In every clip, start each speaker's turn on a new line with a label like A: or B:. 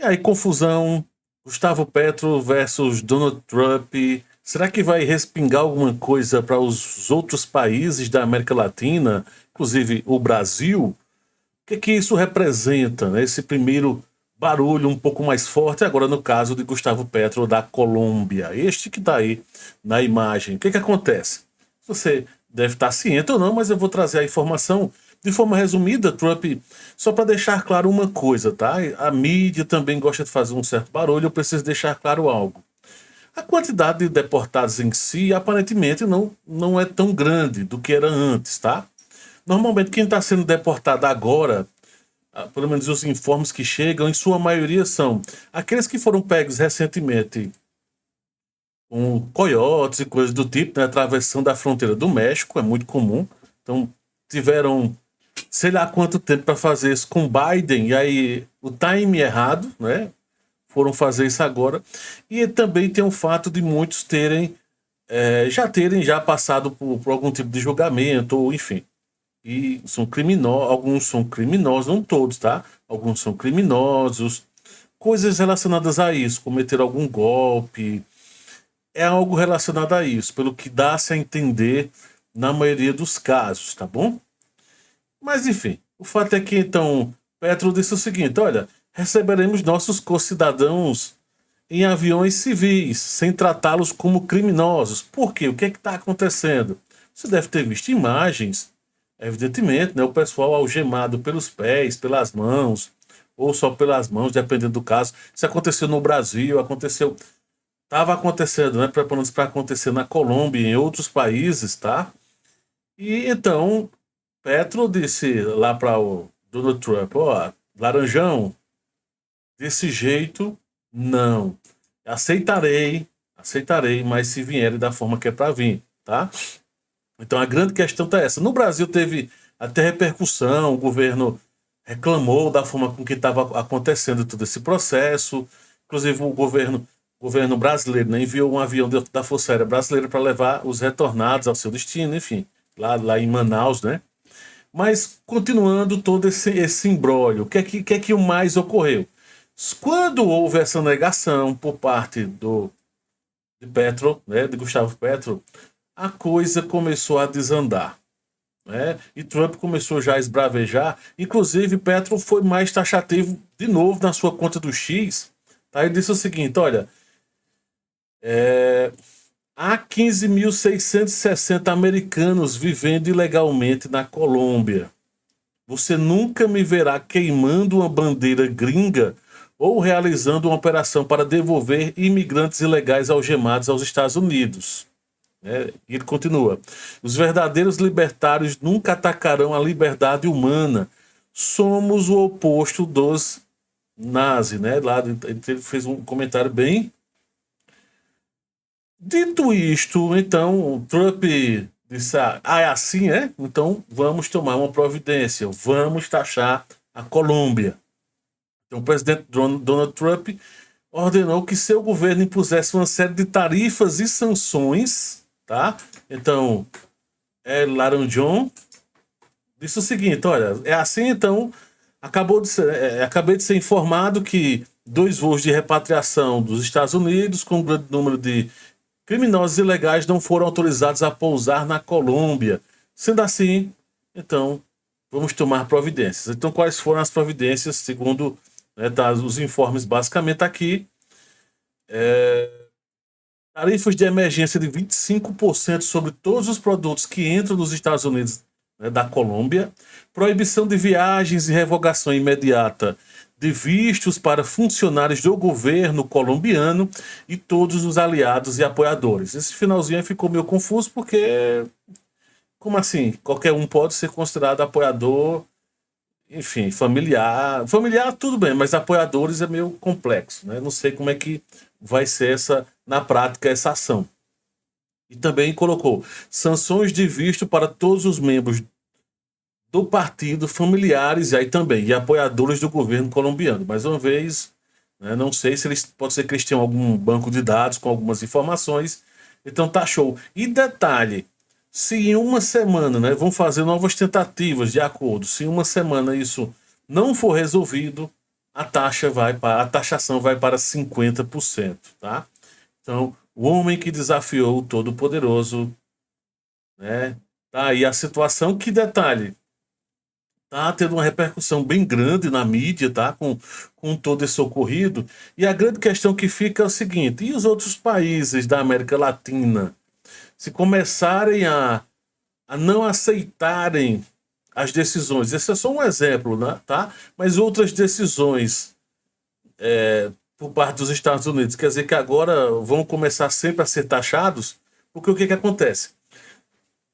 A: E aí, confusão, Gustavo Petro versus Donald Trump. Será que vai respingar alguma coisa para os outros países da América Latina, inclusive o Brasil? O que isso representa, né? Esse primeiro barulho um pouco mais forte, agora no caso de Gustavo Petro da Colômbia. Este que está aí na imagem. O que acontece? Você deve estar ciente ou não, mas eu vou trazer a informação de forma resumida, Trump, só para deixar claro uma coisa, tá? A mídia também gosta de fazer um certo barulho, eu preciso deixar claro algo. A quantidade de deportados em si, aparentemente, não é tão grande do que era antes, tá? Normalmente, quem está sendo deportado agora, pelo menos os informes que chegam, em sua maioria são aqueles que foram pegos recentemente com coiotes e coisas do tipo, né, atravessando a fronteira do México, é muito comum. Então, tiveram sei lá quanto tempo para fazer isso com Biden, e aí o time errado, né? Foram fazer isso agora. E também tem o fato de muitos terem já passado por algum tipo de julgamento, ou enfim. E são criminosos, alguns são criminosos, não todos, tá? Alguns são criminosos, coisas relacionadas a isso, cometer algum golpe, é algo relacionado a isso, pelo que dá-se a entender na maioria dos casos, tá bom? Mas enfim, o fato é que então Petro disse o seguinte: olha, receberemos nossos concidadãos em aviões civis, sem tratá-los como criminosos. Por quê? O que está acontecendo? Você deve ter visto imagens, evidentemente, né? O pessoal algemado pelos pés, pelas mãos, ou só pelas mãos, dependendo do caso. Isso aconteceu no Brasil, aconteceu. Estava acontecendo, né? Preparando-se para acontecer na Colômbia e em outros países, tá? E então Petro disse lá para o Donald Trump: ó, Laranjão, desse jeito, não. Aceitarei, mas se vierem da forma que é para vir, tá? Então a grande questão tá essa. No Brasil teve até repercussão, o governo reclamou da forma com que estava acontecendo todo esse processo. Inclusive o governo brasileiro, né, enviou um avião da Força Aérea Brasileira para levar os retornados ao seu destino, enfim, lá em Manaus, né? Mas, continuando todo esse imbróglio, o que é que mais ocorreu? Quando houve essa negação por parte de Petro, né, de Gustavo Petro, a coisa começou a desandar. Né? E Trump começou já a esbravejar. Inclusive, Petro foi mais taxativo de novo na sua conta do X. Tá? Ele disse o seguinte: olha, há 15.660 americanos vivendo ilegalmente na Colômbia. Você nunca me verá queimando uma bandeira gringa ou realizando uma operação para devolver imigrantes ilegais algemados aos Estados Unidos. E ele continua: os verdadeiros libertários nunca atacarão a liberdade humana. Somos o oposto dos nazis, né? Lá ele fez um comentário bem. Dito isto, então Trump disse: é assim, é? Então vamos tomar uma providência, vamos taxar a Colômbia. Então o presidente Donald Trump ordenou que seu governo impusesse uma série de tarifas e sanções, tá? Então, Laranjão disse o seguinte: olha, é assim, então acabei de ser informado que 2 voos de repatriação dos Estados Unidos com um grande número de criminosos ilegais não foram autorizados a pousar na Colômbia. Sendo assim, então, vamos tomar providências. Então, quais foram as providências, segundo, né, tá, os informes basicamente aqui? Tarifas de emergência de 25% sobre todos os produtos que entram nos Estados Unidos, né, da Colômbia. Proibição de viagens e revogação imediata de vistos para funcionários do governo colombiano e todos os aliados e apoiadores. Esse finalzinho aí ficou meio confuso porque, como assim? Qualquer um pode ser considerado apoiador, enfim, familiar. Familiar tudo bem, mas apoiadores é meio complexo, né? Não sei como é que vai ser na prática essa ação. E também colocou sanções de visto para todos os membros do partido, familiares e aí também, e apoiadores do governo colombiano. Mais uma vez, né, não sei se pode ser que eles tenham algum banco de dados com algumas informações. Então tá show. E detalhe, se em uma semana, né, vão fazer novas tentativas de acordo, se em uma semana isso não for resolvido, a taxação vai para 50%, tá? Então, o homem que desafiou o Todo-Poderoso, né? Tá aí a situação. Que detalhe, tá tendo uma repercussão bem grande na mídia, tá? Com todo esse ocorrido. E a grande questão que fica é o seguinte: e os outros países da América Latina, se começarem a não aceitarem as decisões? Esse é só um exemplo, né? Tá? Mas outras decisões por parte dos Estados Unidos, quer dizer que agora vão começar sempre a ser taxados, porque o que que acontece?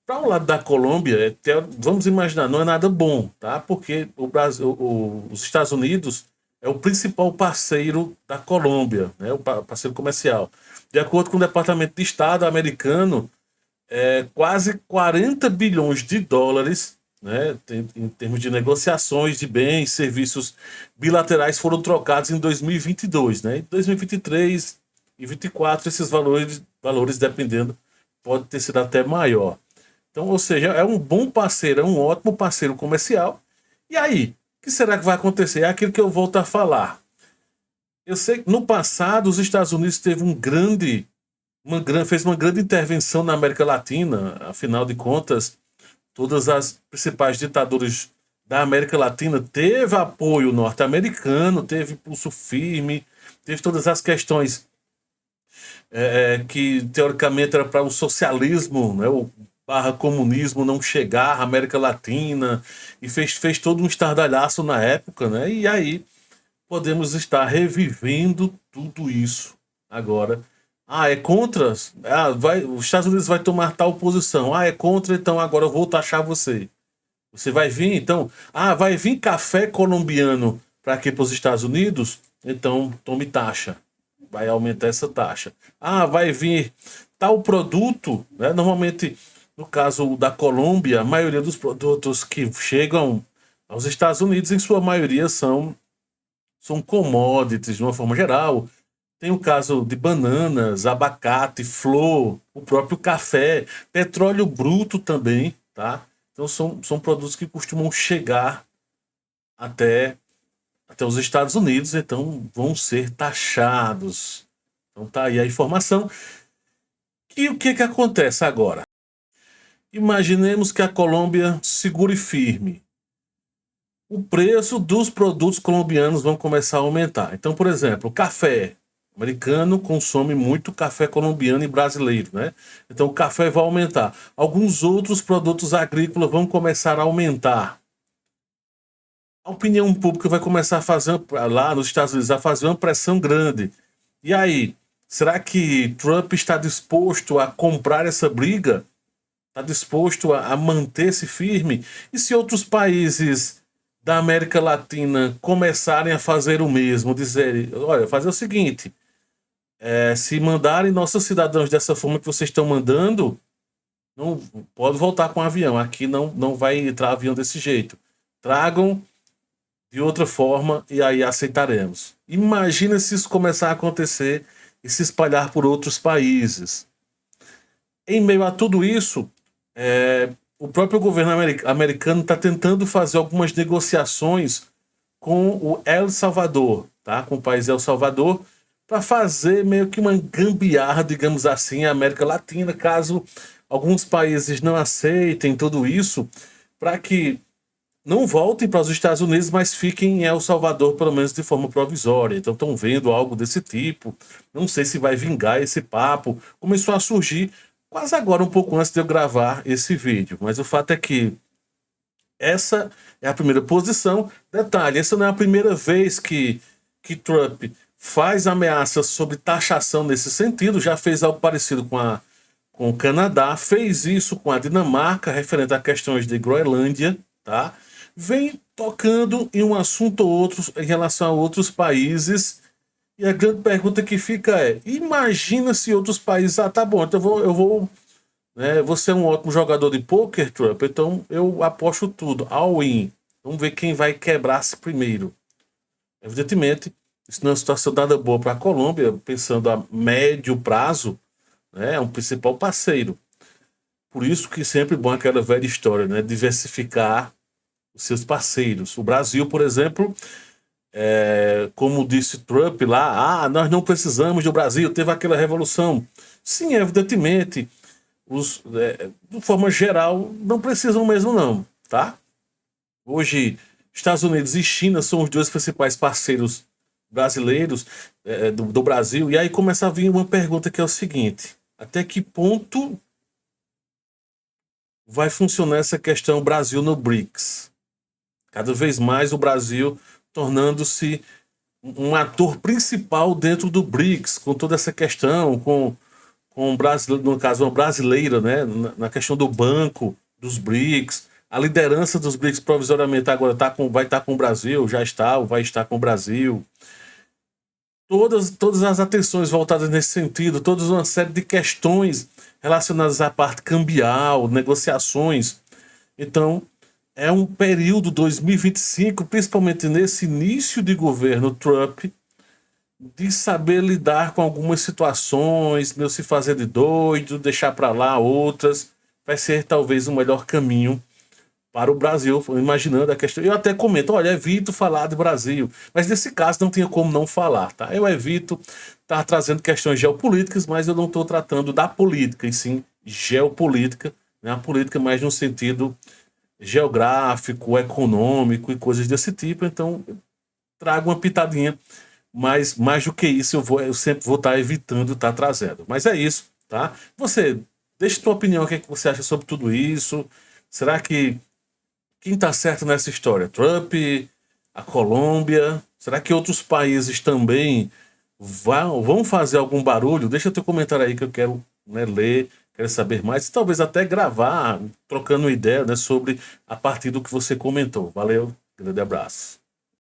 A: Para o lado da Colômbia, vamos imaginar, não é nada bom, tá? Porque o Brasil, os Estados Unidos é o principal parceiro da Colômbia, né? O parceiro comercial. De acordo com o Departamento de Estado americano, quase 40 bilhões de dólares, né, em termos de negociações de bens e serviços bilaterais foram trocados em 2022. Né? Em 2023 e 2024, esses valores, dependendo, pode ter sido até maior. Então, ou seja, é um bom parceiro, é um ótimo parceiro comercial. E aí, o que será que vai acontecer? É aquilo que eu volto a falar. Eu sei que no passado os Estados Unidos teve fez uma grande intervenção na América Latina. Afinal de contas, todas as principais ditaduras da América Latina teve apoio norte-americano, teve pulso firme, teve todas as questões que teoricamente era para o socialismo, né, o barra comunismo não chegar à América Latina, e fez todo um estardalhaço na época, né? E aí podemos estar revivendo tudo isso agora. Ah, é contra? Ah, os Estados Unidos vai tomar tal posição. Ah, é contra, então agora eu vou taxar você. Você vai vir, então. Ah, vai vir café colombiano para aqui para os Estados Unidos? Então tome taxa. Vai aumentar essa taxa. Ah, vai vir tal produto, né? Normalmente, no caso da Colômbia, a maioria dos produtos que chegam aos Estados Unidos, em sua maioria, são commodities de uma forma geral. Tem o caso de bananas, abacate, flor, o próprio café, petróleo bruto também, tá? Então são produtos que costumam chegar até, até os Estados Unidos, então vão ser taxados. Então tá aí a informação. E o que que acontece agora? Imaginemos que a Colômbia segure firme. O preço dos produtos colombianos vão começar a aumentar. Então, por exemplo, o café. O americano consome muito café colombiano e brasileiro, né? Então o café vai aumentar. Alguns outros produtos agrícolas vão começar a aumentar. A opinião pública vai começar a fazer, lá nos Estados Unidos, a fazer uma pressão grande. E aí, será que Trump está disposto a comprar essa briga? Está disposto a manter-se firme? E se outros países da América Latina começarem a fazer o mesmo, dizerem, olha, fazer o seguinte, se mandarem nossos cidadãos dessa forma que vocês estão mandando, não pode voltar com o avião. Aqui não vai entrar avião desse jeito. Tragam de outra forma e aí aceitaremos. Imagina se isso começar a acontecer e se espalhar por outros países. Em meio a tudo isso, o próprio governo americano está tentando fazer algumas negociações com o El Salvador, tá? Com o país El Salvador, para fazer meio que uma gambiarra, digamos assim, a América Latina, caso alguns países não aceitem tudo isso, para que não voltem para os Estados Unidos, mas fiquem em El Salvador, pelo menos de forma provisória. Então estão vendo algo desse tipo. Não sei se vai vingar esse papo. Começou a surgir quase agora, um pouco antes de eu gravar esse vídeo. Mas o fato é que essa é a primeira posição. Detalhe, essa não é a primeira vez que Trump faz ameaças sobre taxação nesse sentido. Já fez algo parecido com o Canadá, fez isso com a Dinamarca, referente a questões de Groenlândia, tá? Vem tocando em um assunto ou outro em relação a outros países. E a grande pergunta que fica é: imagina se outros países. Ah, tá bom, então eu vou, né, você é um ótimo jogador de pôquer, Trump, então eu aposto tudo, all in. Vamos ver quem vai quebrar-se primeiro. Evidentemente, isso não é uma situação nada boa para a Colômbia, pensando a médio prazo, né, é um principal parceiro. Por isso que sempre é bom aquela velha história, né, diversificar os seus parceiros. O Brasil, por exemplo, como disse Trump lá, nós não precisamos do Brasil, teve aquela revolução. Sim, evidentemente, de forma geral, não precisam mesmo não, tá? Hoje, Estados Unidos e China são os dois principais parceiros brasileiros do Brasil, e aí começa a vir uma pergunta que é o seguinte: até que ponto vai funcionar essa questão Brasil no BRICS? Cada vez mais o Brasil tornando-se um ator principal dentro do BRICS, com toda essa questão, com no caso, uma brasileira, né, na questão do banco, dos BRICS. A liderança dos BRICS provisoriamente agora vai estar com o Brasil, já está ou vai estar com o Brasil. Todas as atenções voltadas nesse sentido, toda uma série de questões relacionadas à parte cambial, negociações. Então, é um período 2025, principalmente nesse início de governo Trump, de saber lidar com algumas situações, não se fazer de doido, deixar para lá outras, vai ser talvez o melhor caminho para o Brasil, imaginando a questão. Eu até comento, olha, evito falar de Brasil, mas nesse caso não tinha como não falar, tá? Eu evito estar trazendo questões geopolíticas, mas eu não estou tratando da política, e sim geopolítica, né? A política mais no sentido geográfico, econômico e coisas desse tipo, então eu trago uma pitadinha, mas mais do que isso eu sempre vou estar evitando estar trazendo. Mas é isso, tá? Você, deixa tua opinião, o que é que você acha sobre tudo isso? Será que quem está certo nessa história? Trump, a Colômbia? Será que outros países também vão fazer algum barulho? Deixa teu comentário aí que eu quero, né, ler, quero saber mais. E talvez até gravar, trocando ideia, né, sobre a partir do que você comentou. Valeu, grande abraço.